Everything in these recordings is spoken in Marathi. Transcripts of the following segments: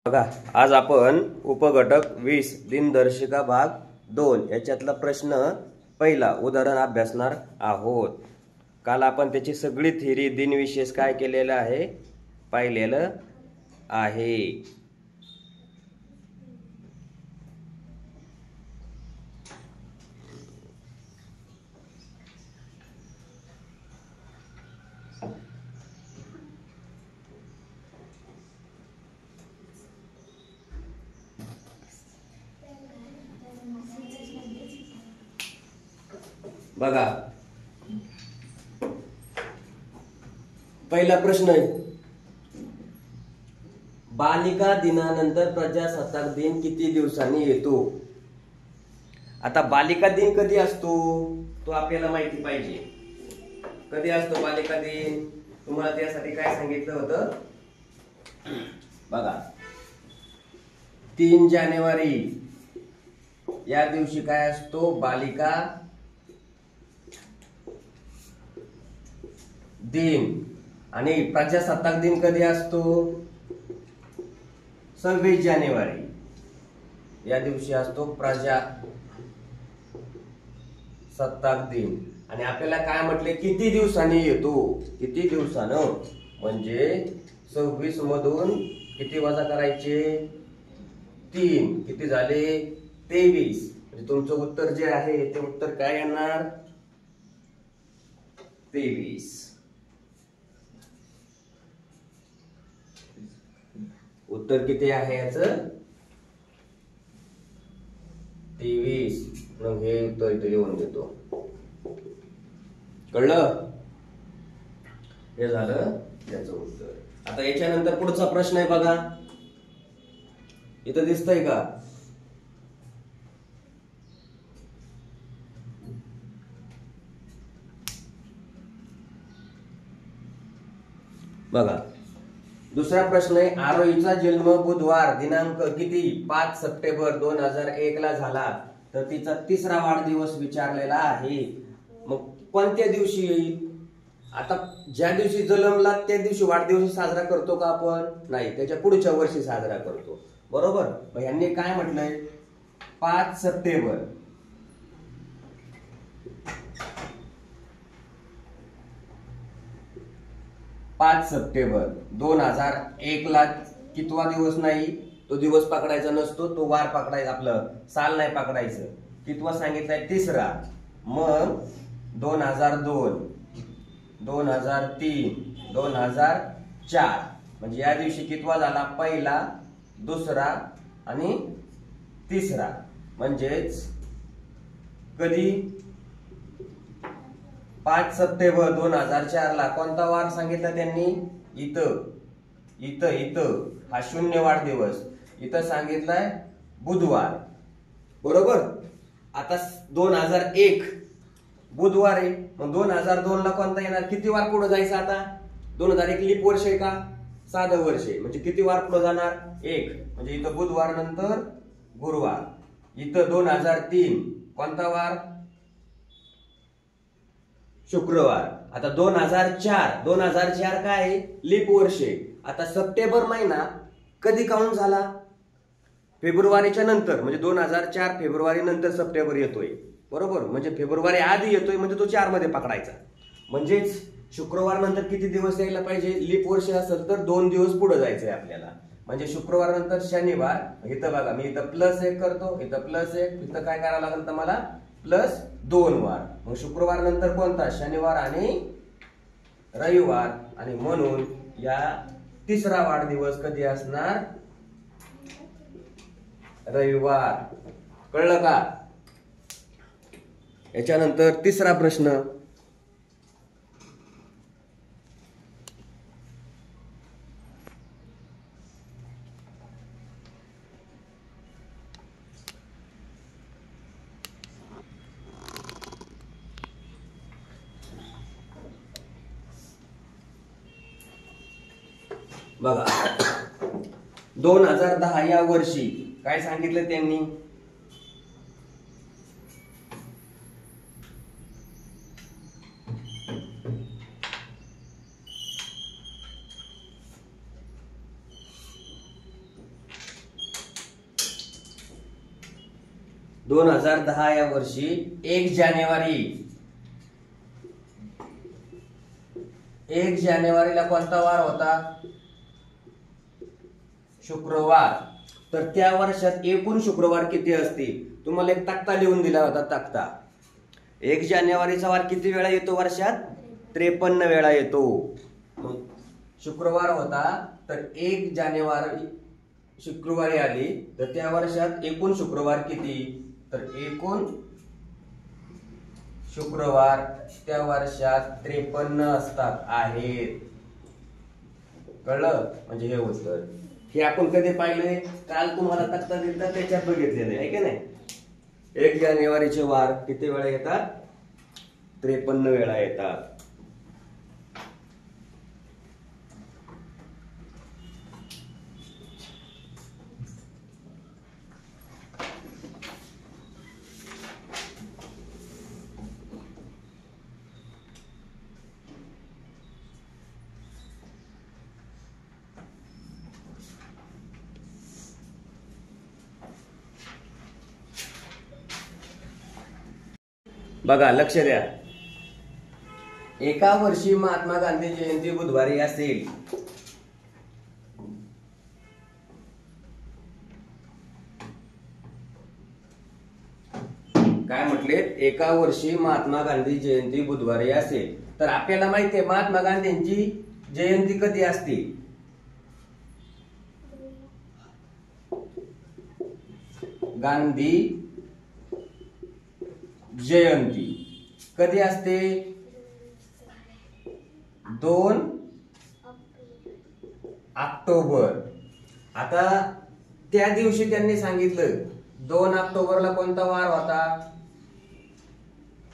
बघा, आज आपण उपघटक 20 दिनदर्शिका भाग 2 याच्यातला प्रश्न पहिला उदाहरण अभ्यासणार आहोत। काल आपण त्याची सगळी थिअरी दिनविशेष काय केलेलं आहे पाहिलेलं आहे। बघा, पहिला प्रश्न आहे, बालिका दिनानंतर प्रजासत्ताक दिन किती दिवसांनी येतो। आता बालिका दिन कधी असतो तो आपल्याला माहिती पाहिजे। कधी असतो बालिका दिन? तुम्हाला त्यासाठी काय सांगितलं होतं बघा, 3 जानेवारी या दिवशी काय असतो बालिका दिन। आणि प्रजासत्ताक दिन कधी असतो? 26 जानेवारी या दिवशी असतो प्रजासत्ताक दिन। आणि आपल्याला काय म्हटले, किती दिवसांनी येतो? किती दिवसानं म्हणजे 26 मधून किती वजा करायचे? 3, किती झाले? 23। म्हणजे तुमचं उत्तर जे आहे ते उत्तर काय येणार? 23। उत्तर किती आहे याचं? 23। मग हे उत्तर इथे लिहून देतो। कळलं? हे झालं याचं उत्तर। आता याच्यानंतर पुढचा प्रश्न आहे बघा, इथं दिसतंय का? बघा, दुसरा प्रश्न आहे, आरोहीचा जन्म बुधवार दिनांक किती? 5 सप्टेंबर 2001 ला झाला, तर तिचा 3रा वाढदिवस विचारलेला आहे। मग कोणत्या दिवशी येईल? आता ज्या दिवशी जन्मला त्या दिवशी वाढदिवस साजरा करतो का आपण? नाही, त्याच्या पुढच्या वर्षी साजरा करतो, बरोबर। मग यांनी काय म्हटलंय? 5 सप्टेंबर 5 सप्टेंबर 2001 ला कितवा दिवस नाही? तो दिवस पकडायचा नसतो, तो वार पकडायचा, आपलं साल नाही पकडायचं। कितवा सांगितलाय? 3रा। मग 2002, 2003, 2004 म्हणजे या दिवशी कितवा झाला? पहिला, दुसरा आणि 3रा। म्हणजेच कधी? 5 सप्टेंबर 2004 ला कोणता वार सांगितला त्यांनी? इथं इथं इथं हा शून्य वाढदिवस इथं सांगितलाय बुधवार, बरोबर। आता 2001 बुधवार आहे, मग 2002 ला कोणता येणार? किती वार पुढे जायचं? आता 2001 लीप वर्ष आहे का साधं वर्ष आहे? म्हणजे किती वार पुढे जाणार? 1। म्हणजे इथं बुधवार नंतर गुरुवार। इथं 2003 कोणता वार? शुक्रवार। आता 2004 काय आहे? लीप वर्ष आहे। आता सप्टेंबर महिना कधी काउंट झाला? फेब्रुवारीच्या नंतर, म्हणजे 2004 फेब्रुवारी नंतर सप्टेंबर येतोय, बरोबर। म्हणजे फेब्रुवारी आधी येतोय म्हणजे तो 4 मध्ये पकडायचा। म्हणजेच शुक्रवार नंतर किती दिवस यायला पाहिजे? लीप वर्ष असेल तर 2 दिवस पुढे जायचंय आपल्याला। म्हणजे शुक्रवार नंतर शनिवार, इथं बघा मी इथं +1 करतो, इथं +1, इथं काय करावं लागेल तर मला +2 वार। मग शुक्रवार नंतर कोणता? शनिवार आणि रविवार। आणि म्हणून या 3रा वाढदिवस कधी असणार? रविवार। कळलं का? याच्यानंतर 3रा प्रश्न, बघा, 2010 या वर्षी काय सांगितलं त्यांनी? 2010 या वर्षी 1 जानेवारीला कोणता वार होता? शुक्रवार. तर त्या वर्षात एकूण शुक्रवार किती असतील? तुम्हाला एक तक्ता लिहून दिला होता. तक्ता 1 जानेवारीचा वार किती वेळा येतो वर्षात? 53 वेळा येतो. शुक्रवार होता तर 1 जानेवारी शुक्रवारी आली तर त्या वर्षात एकूण शुक्रवार किती? तर एकूण शुक्रवार त्या वर्षात 53 असतात आहेत. कळलं? म्हणजे हे उत्तर. हे आपण कधी पाहिलंय? काल तुम्हाला तक्ता दिलता त्याच्यात बघितलेलं आहे की नाही? 1 जानेवारीचे वार किती वेळा येतात? 53 वेळा येतात. बघा, लक्ष द्या. एका वर्षी महात्मा गांधी जयंती बुधवारी असेल काय म्हटले? एका वर्षी महात्मा गांधी जयंती बुधवारी असेल तर आपल्याला माहिती आहे महात्मा गांधींची जयंती कधी असते? गांधी जयंती कधी असते? 2 ऑक्टोबर. आता त्या दिवशी त्यांनी सांगितलं 2 ऑक्टोबरला कोणता वार होता?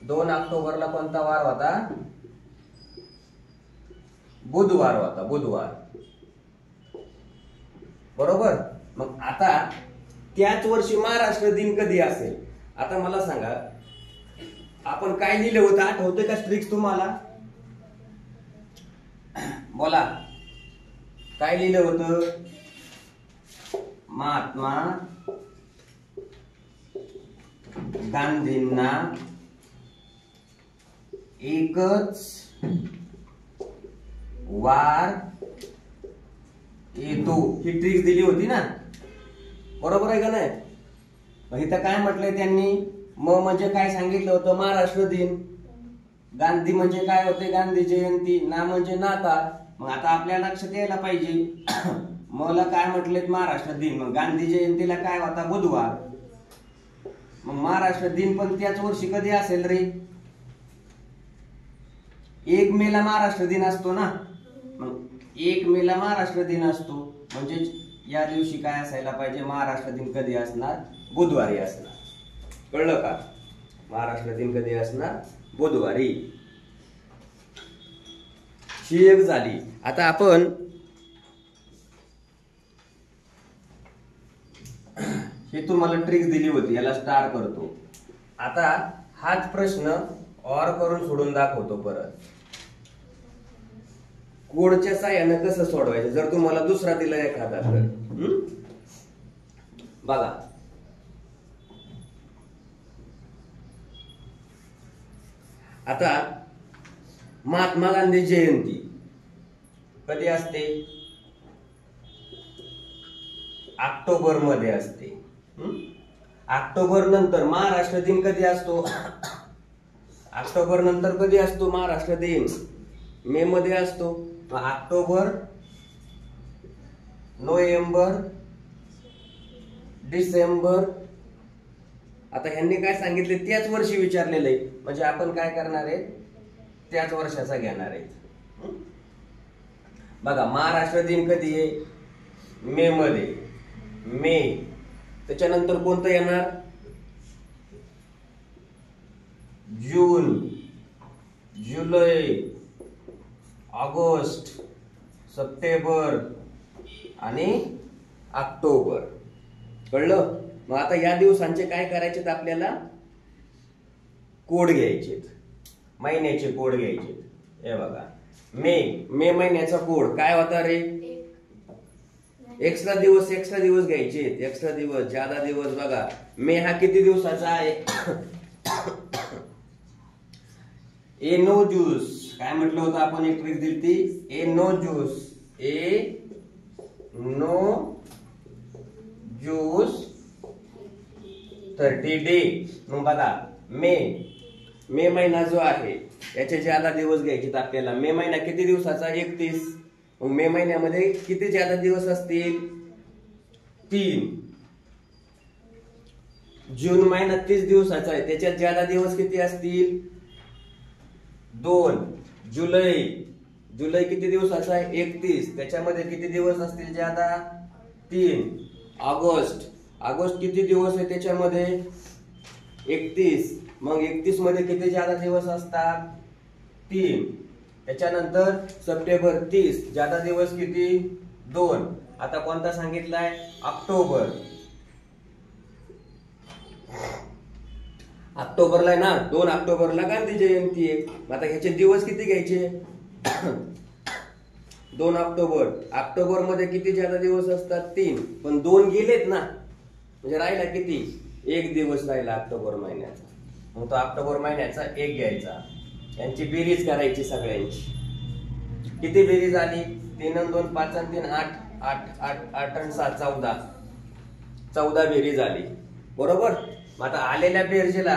2 ऑक्टोबरला कोणता वार होता? बुधवार होता. बुधवार. बरोबर. मग आता त्याच वर्षी महाराष्ट्र दिन कधी असेल? आता मला सांगा, आपण काय लिहिलं होतं? आठवतंय का स्ट्रिक्स तुम्हाला? बोला, काय लिहिलं होतं? महात्मा गांधींना एकच वार येतो, ही ट्रिक्स दिली होती ना? बरोबर आहे का नाही? इथं काय म्हटलंय त्यांनी? म्हणजे काय सांगितलं होतं? महाराष्ट्र दिन. गांधी म्हणजे काय होते? गांधी जयंती. ना म्हणजे नाता. मग आता आपल्या लक्षात यायला पाहिजे मला काय म्हटलेत? महाराष्ट्र दिन. मग गांधी जयंतीला काय होता? बुधवार. मग महाराष्ट्र दिन पण त्याच वर्षी कधी असेल रे? 1 मेला महाराष्ट्र दिन असतो ना? मग 1 मेला महाराष्ट्र दिन असतो म्हणजे या दिवशी काय असायला पाहिजे? महाराष्ट्र दिन कधी असणार? बुधवारी असणार. कळलं का? महाराष्ट्र दिन कधी असणार? बुधवारी. ही एक झाली. आता आपण हे तुम्हाला ट्रिक्स दिली होती, याला स्टार करतो. आता हाच प्रश्न ऑर करून सोडून दाखवतो परत. कोडच्या साह्यानं कसं सोडवायचं जर तुम्हाला दुसरा दिला एखादा तर. बघा, आता महात्मा गांधी जयंती कधी असते? ऑक्टोबर मध्ये असते. ऑक्टोबर नंतर महाराष्ट्र दिन कधी असतो? ऑक्टोबर नंतर कधी असतो महाराष्ट्र दिन? मे मध्ये असतो. October, November, December. आता ह्यांनी काय सांगितले? त्याच वर्षी विचारलेलं आहे म्हणजे आपण काय करणार आहे? त्याच वर्षाचा घेणार आहे. बघा, महाराष्ट्र दिन कधी आहे? मे मध्ये. मे. त्याच्यानंतर कोणतं येणार? जून, जुलै, ऑगस्ट, सप्टेंबर आणि ऑक्टोबर. कळलं? मग आता या दिवसांचे काय करायचे? आपल्याला कोड घ्यायचे, महिन्याचे कोड घ्यायचे. हे बघा, मे. मे महिन्याचा कोड काय होता रे? एक्स्ट्रा दिवस घ्यायचे, एक्स्ट्रा दिवस, ज्यादा दिवस. बघा मे हा किती दिवसाचा आहे? ए नो ज्यूस, काय म्हटलं होतं आपण? एक ट्रिक दिली ती, ए नो ज्यूस, ए नो ज्यूस 30 डे. मग बघा मे महिना जो आहे याचे ज्यादा दिवस घ्यायचे आपल्याला. मे महिना किती दिवसाचा? 31. मग मे महिन्यामध्ये किती ज्यादा दिवस असतील? 3. जून महिना 30 दिवसाचा आहे, त्याच्यात ज्यादा दिवस किती असतील? 2. जुलै किती दिवसाचा आहे? 31, त्याच्यामध्ये किती दिवस असतील ज्यादा? 3. ऑगस्ट किती दिवस आहे त्याच्यामध्ये? 31. मग 31 मध्ये किती ज्यादा दिवस असतात? 3. त्याच्यानंतर सप्टेंबर 30, ज्यादा दिवस किती? 2. आता कोणता सांगितलाय? ऑक्टोबरला आहे ना, 2 ऑक्टोबरला गांधी जयंती आहे. आता ह्याचे दिवस किती घ्यायचे? 2 ऑक्टोबर मध्ये किती ज्यादा दिवस असतात? 3. पण 2 गेलेत ना, म्हणजे राहिला किती? 1 दिवस राहिला ऑक्टोबर महिन्याचा. मग तो ऑक्टोबर महिन्याचा 1 घ्यायचा, यांची बेरीज करायची सगळ्यांची. किती बेरीज आली? 3 आणि 2 5 आणि 3 8, 8 आणि 7 14 बेरीज आली, बरोबर. मग आता आलेल्या बेरजेला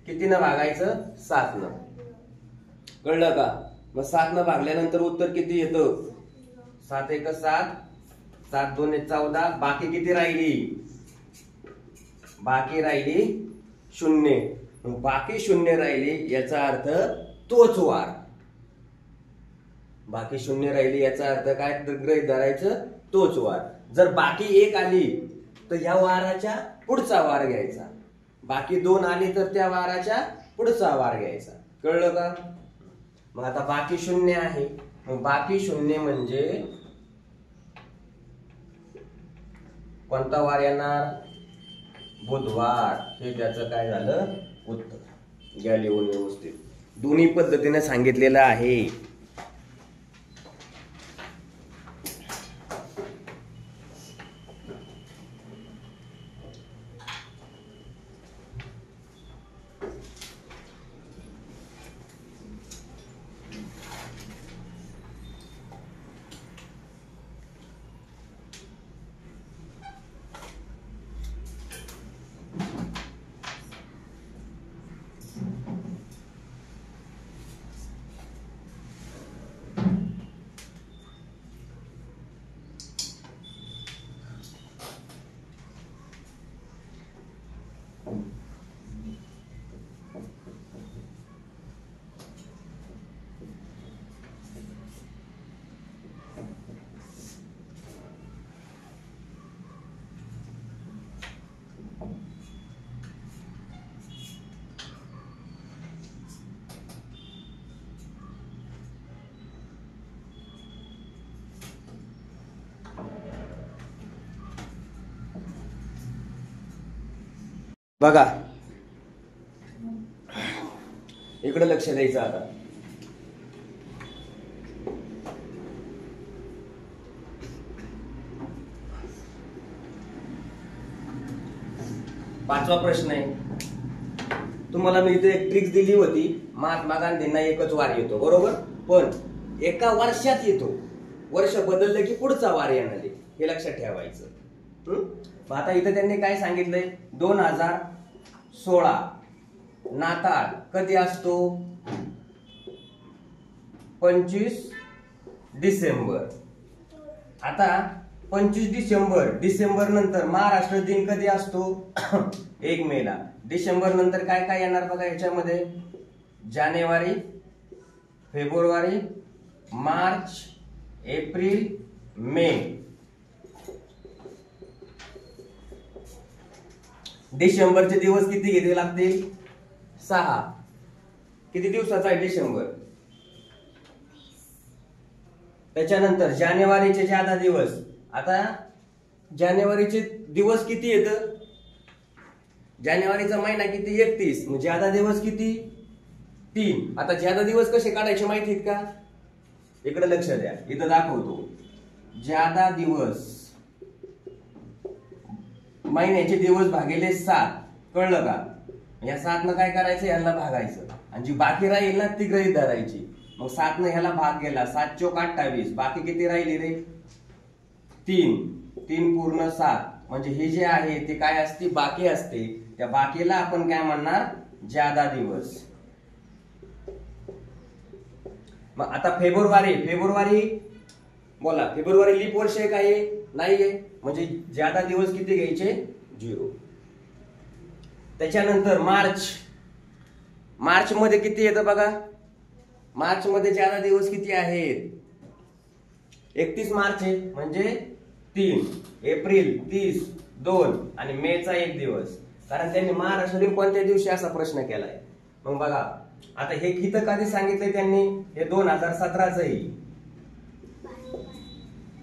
कितीनं भागायचं? 7 न. कळलं का? मग 7 न भागल्यानंतर उत्तर किती येतं? 7 1 7, 7 2 14. बाकी किती राहिली? बाकी राहिली 0. बाकी 0 राहिली, याचा अर्थ तोच वार. बाकी 0 राहिली याचा अर्थ काय गृहीत धरायचं? तोच वार. जर बाकी 1 आली तर ह्या वाराच्या पुढचा वार घ्यायचा. बाकी 2 आली तर त्या वाराच्या पुढचा वार घ्यायचा. कळलं का? मग आता बाकी 0 आहे, मग बाकी 0 म्हणजे कोणता वार येणार? बुधवार. हे त्याचं काय झालं? उत्तर. घ्या लिहून व्यवस्थित. दोन्ही पद्धतीने सांगितलेलं आहे. बघा इकडे लक्ष द्यायचं. आता पाचवा प्रश्न आहे. तुम्हाला मी इथे एक ट्रिक दिली होती. महात्मा गांधींना एकच वार येतो, बरोबर, पण एका वर्षात येतो. वर्ष बदललं की पुढचा वार येणार आहे, हे लक्षात ठेवायचं. आता इथे त्यांनी काय सांगितलंय? 2016 नाताळ कधी असतो? 25 डिसेंबर. आता 25 डिसेंबर नंतर महाराष्ट्र दिन कधी असतो? 1 मेला. डिसेंबर नंतर काय काय येणार बघा ह्याच्यामध्ये? जानेवारी, फेब्रुवारी, मार्च, एप्रिल, मे. डिसेंबरचे दिवस किती घेते लागतील? 6. किती दिवसाचा आहे डिसेंबर? त्याच्यानंतर जानेवारीचे ज्यादा दिवस. आता जानेवारीचे दिवस किती येतं? जानेवारीचा महिना किती? 31. मग ज्यादा दिवस किती? 3. आता ज्यादा दिवस कसे काढायचे माहिती आहेत का? इकडे लक्ष द्या, इथं दाखवतो. ज्यादा दिवस, महिन्याचे दिवस भागिले 7, कळलं का? या 7 न काय करायचं, यांना भागायचं आणि जी बाकी राहील ना ती गृहीत धरायची. मग 7 न ह्याला भाग गेला, 7 चोक 28, बाकी किती राहिली रे? 3 पूर्ण 7. म्हणजे हे जे आहे ते काय असते, बाकी असते. त्या बाकीला आपण काय म्हणणार, ज्यादा दिवस. मग आता फेब्रुवारी बोला, फेब्रुवारी लीप वर्ष आहे का? नाहीये. म्हणजे ज्यादा दिवस किती घ्यायचे, 0. त्याच्यानंतर मार्च मध्ये किती येतं बघा, मार्च मध्ये ज्यादा दिवस किती आहेत, 31 मार्च आहे म्हणजे 3, एप्रिल 30, 2 आणि मेचा 1 दिवस. कारण त्यांनी महाराष्ट्रातील कोणत्या दिवशी असा प्रश्न केलाय. मग बघा आता हे इथं कधी सांगितलंय त्यांनी, हे 2017च आहे.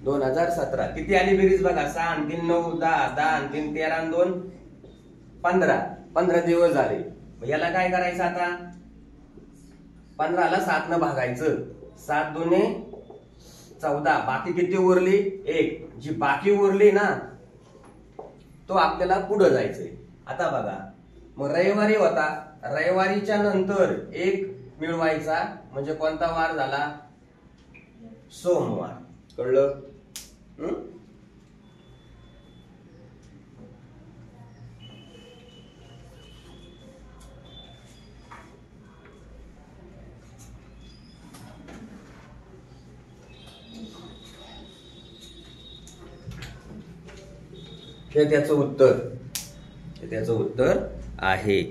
2017 किती आली बेरीज बघा, 6 आणि 3 9 10, 10 आणि 3 13 आणि 2 15 दिवस झाले. याला काय करायचं आता, 15ला 7 न भागायचं, 7 दुने 14, बाकी किती उरली, 1. जी बाकी उरली ना तो आपल्याला पुढे जायचंय. आता बघा मग रविवारी होता, रविवारीच्या नंतर 1 मिळवायचा म्हणजे कोणता वार झाला, सोमवार. कळलं? हे त्याचं उत्तर आहे.